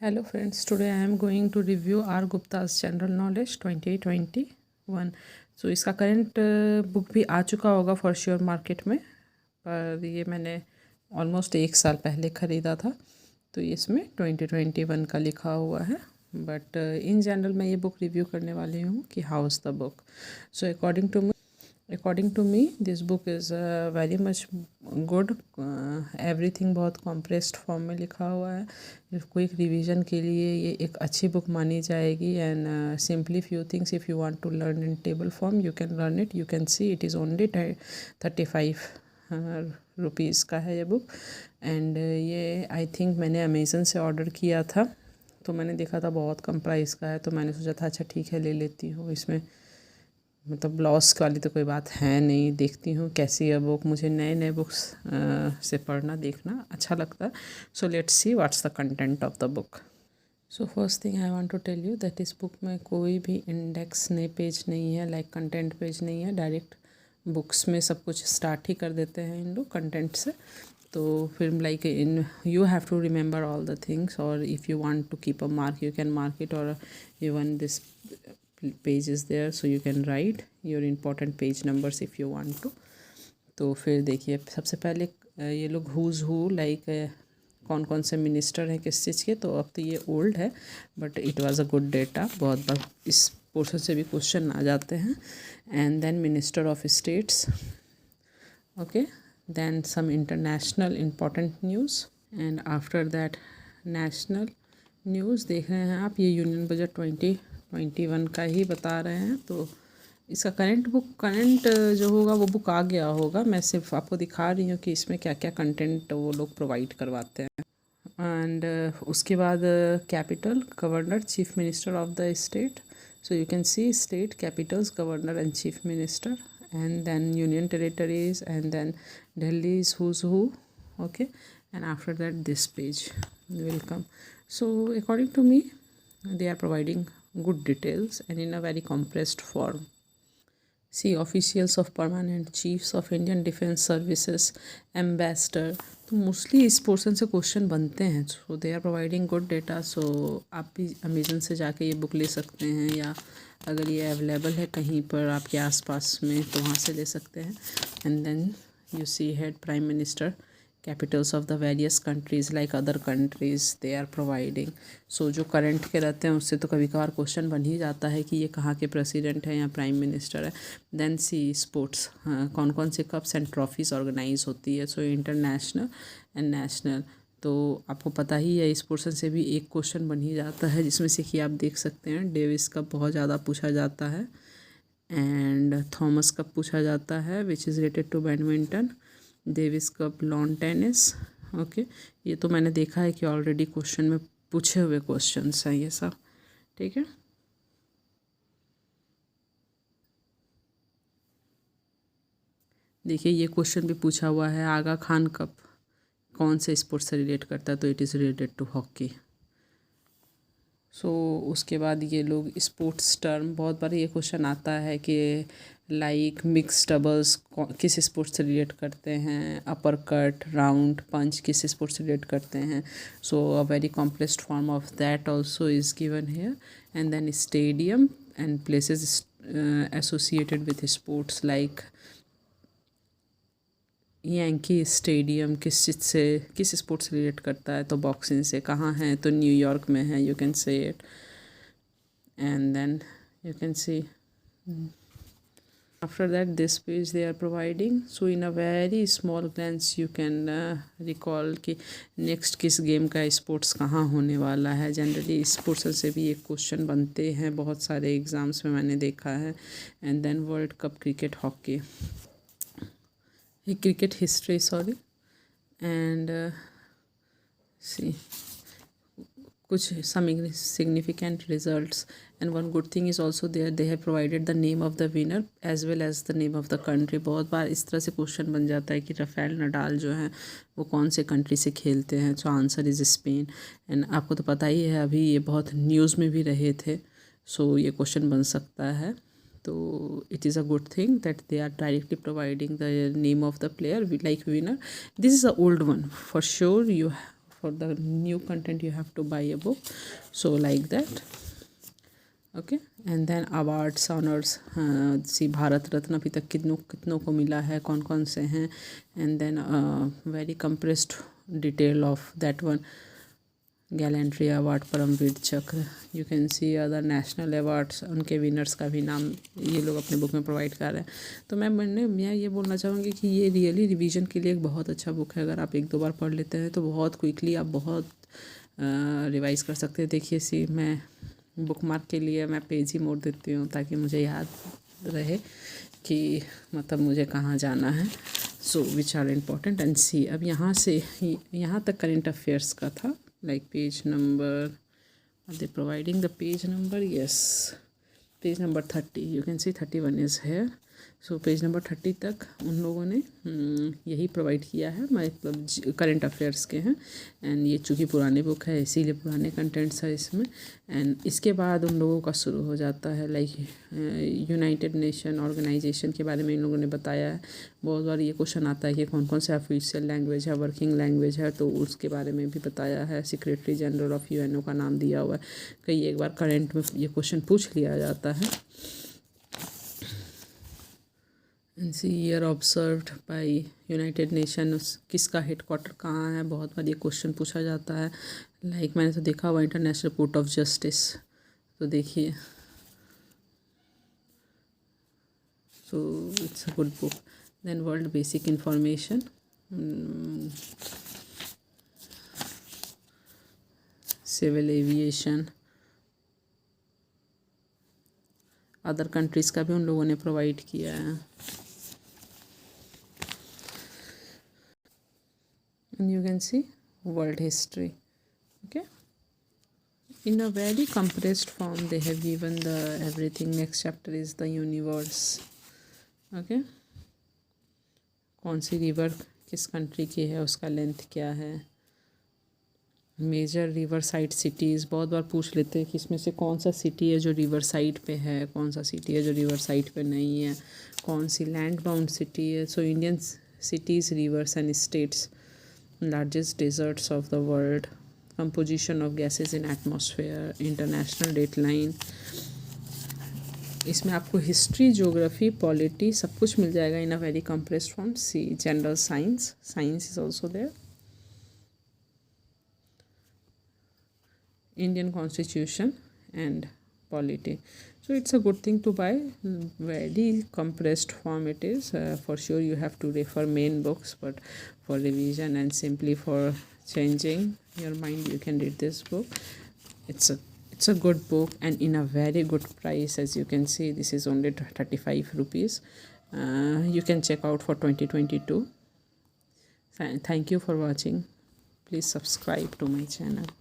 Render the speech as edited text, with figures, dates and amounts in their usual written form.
Hello friends, today I am going to review R. Gupta's General Knowledge 2021. So इसका current book भी आ चुका होगा for sure market में, पर ये मैंने ऑलमोस्ट 1 साल पहले ख़रीदा था, तो इसमें 2021 का लिखा हुआ है। बट इन जनरल मैं ये बुक रिव्यू करने वाली हूँ कि how is the book. So according to me this book is very much good. Everything बहुत कॉम्प्रेस्ड फॉर्म में लिखा हुआ है। क्विक रिवीजन के लिए ये एक अच्छी बुक मानी जाएगी। And simply few things if you want to learn in table form you can learn it. You can see it is only 35 rupees का है ये बुक। एंड ये आई थिंक मैंने अमेज़न से ऑर्डर किया था, तो मैंने देखा था बहुत कम प्राइस का है, तो मैंने सोचा था अच्छा ठीक है ले लेती हूँ। इसमें मतलब लॉस वाली तो कोई बात है नहीं। देखती हूँ कैसी है बुक। मुझे नए नए बुक्स से पढ़ना देखना अच्छा लगता है। So let's see what's the content of the book. So first thing I want to tell you that इस बुक में कोई भी इंडेक्स नए पेज नहीं है, लाइक कंटेंट पेज नहीं है। डायरेक्ट बुक्स में सब कुछ स्टार्ट ही कर देते हैं इन लोग कंटेंट से। तो फिर like in you have to remember all the things, और if you want to keep a mark you can mark it, और even this page is there so you can write your important page numbers if you want to। तो फिर देखिए सबसे पहले ये लोग who's who like कौन कौन से मिनिस्टर हैं किस चीज़ के। तो अब तो ये ओल्ड है but it was a good data. बहुत बार इस पोर्शन से भी क्वेश्चन आ जाते हैं। And then minister of states, okay, then some international important news, and after that national news देख रहे हैं आप। ये यूनियन बजट 2021 का ही बता रहे हैं। तो इसका करंट जो होगा वो बुक आ गया होगा। मैं सिर्फ आपको दिखा रही हूँ कि इसमें क्या क्या कंटेंट वो लोग प्रोवाइड करवाते हैं। एंड उसके बाद capital, governor, chief minister of the state. So you can C state Capitals, governor and chief minister, and then union territories, and then Delhi's who's who, okay, and after that this page will come. So according to me they are providing good details and in a very compressed form. See, officials of permanent, chiefs of Indian Defence Services, ambassador, तो mostly इस portion से question बनते हैं। So they are providing good data. So आप भी Amazon से जाके ये बुक ले सकते हैं, या अगर ये अवेलेबल है कहीं पर आपके आसपास में तो वहाँ से ले सकते हैं। And then you see head prime minister, capitals of the various countries like other countries they are providing. So जो करंट के रहते हैं उससे तो कभी कभार क्वेश्चन बन ही जाता है कि ये कहाँ के प्रेसिडेंट हैं या प्राइम मिनिस्टर है। देन सी स्पोर्ट्स, कौन कौन से कप्स एंड ट्रॉफीज़ ऑर्गेनाइज होती है। सो इंटरनेशनल एंड नेशनल, तो आपको पता ही है इस पोर्शन से भी एक क्वेश्चन बन ही जाता है, जिसमें से कि आप देख सकते हैं डेविस कप बहुत ज़्यादा पूछा जाता है, एंड थॉमस कप पूछा जाता है which is related to badminton, Davis cup lawn tennis. Okay, ये तो मैंने देखा है कि ऑलरेडी क्वेश्चन में पूछे हुए क्वेश्चंस हैं ये सब, ठीक है। देखिए ये क्वेश्चन भी पूछा हुआ है, आगा खान कप कौन से स्पोर्ट्स से रिलेट करता है, तो it is related to hockey. So उसके बाद ये लोग स्पोर्ट्स टर्म, बहुत बार ये क्वेश्चन आता है कि लाइक मिक्स डबल्स किस स्पोर्ट्स से रिलेट करते हैं, अपर कट, राउंड, पंच किस स्पोर्ट्स से रिलेट करते हैं। So a very complex form of that also is given here. And then stadium and places associated with sports like Yankee stadium किस चीज़ से, किस स्पोर्ट्स से रिलेट करता है, तो बॉक्सिंग से। कहाँ है, तो न्यूयॉर्क में है, you can say it. And then you can see after that this page they are providing। so in a very small glance you can recall कि next किस गेम का स्पोर्ट्स कहाँ होने वाला है। जनरली स्पोर्ट्स से भी एक क्वेश्चन बनते हैं बहुत सारे एग्ज़ाम्स में, मैंने देखा है। And then world cup cricket, hockey, cricket history sorry. And see कुछ some significant results, and one good thing is also there they have provided the name of the winner as well as the name of the country। बहुत बार इस तरह से question बन जाता है कि Rafael Nadal जो हैं वो कौन से कंट्री से खेलते हैं, तो आंसर इज़ स्पेन। एंड आपको तो पता ही है अभी ये बहुत न्यूज़ में भी रहे थे, सो ये क्वेश्चन बन सकता है। तो it is a good thing that they are directly providing the name of the player like winner. This is a old one for sure, you for the new content you have to buy a book, so like that. Okay and then awards honours, see Bharat Ratna अभी तक कितनों को मिला है, कौन कौन से हैं, and then very compressed detail of that one. Gallantry award, Paramvir Chakra, you can see other national awards, उनके विनर्स का भी नाम ये लोग अपने बुक में प्रोवाइड कर रहे हैं. तो मैं ये बोलना चाहूँगी कि ये रियली रिवीजन के लिए एक बहुत अच्छा बुक है. अगर आप 1-2 बार पढ़ लेते हैं तो बहुत क्विकली आप बहुत रिवाइज़ कर सकते हैं. देखिए सी मैं बुक मार्क के लिए मैं पेज ही मोड़ देती हूँ ताकि मुझे याद रहे कि मतलब मुझे कहाँ जाना है. So which are important and see. अब यहाँ से यहाँ तक करेंट अफेयर्स का था. Like page number, are they providing the page number? Yes, page number 30. You can see 31 is here. So page number 30 तक उन लोगों ने यही प्रोवाइड किया है, मतलब करंट अफेयर्स के हैं. एंड ये चूँकि पुरानी बुक है इसीलिए पुराने कंटेंट्स है इसमें. एंड इसके बाद उन लोगों का शुरू हो जाता है लाइक यूनाइटेड नेशन ऑर्गेनाइजेशन के बारे में इन लोगों ने बताया है. बहुत बार ये क्वेश्चन आता है कि कौन कौन से ऑफिशियल लैंग्वेज है, वर्किंग लैंग्वेज है, तो उसके बारे में भी बताया है. सेक्रेटरी जनरल ऑफ यूएनओ का नाम दिया हुआ है. कई एक बार करंट में ये क्वेश्चन पूछ लिया जाता है. Year observed bye United nation, किसका हेडक्वार्टर कहाँ है, बहुत बार ये क्वेश्चन पूछा जाता है. लाइक मैंने तो देखा हुआ इंटरनेशनल कोर्ट ऑफ जस्टिस. तो देखिए, so it's a good book. Then world basic information, civil aviation, other countries का भी उन लोगों ने प्रोवाइड किया है. And you can see world history. Okay, in a very compressed form they have given the everything. Next chapter is the universe. Okay, कौन सी river किस country की है, उसका लेंथ क्या है. मेजर रिवर साइड सिटीज़, बहुत बार पूछ लेते हैं कि इसमें से कौन सा सिटी है जो रिवर साइड पे है, कौन सा सिटी है जो रिवर साइड पे नहीं है, कौन सी लैंड बाउंड सिटी है. So Indian cities, reverse and states, largest deserts of the world, composition of gases in atmosphere, international dateline. इसमें आपको हिस्ट्री, ज्योग्राफी, पॉलिटी सब कुछ मिल जाएगा in a very compressed form. See general science, science is also there. Indian constitution and polity. So it's a good thing to buy. Very compressed form it is. For sure you have to refer main books, but for revision and simply for changing your mind you can read this book. It's a good book and in a very good price. As you can see, this is only 35 rupees. You can check out for 2022. Thank you for watching. Please subscribe to my channel.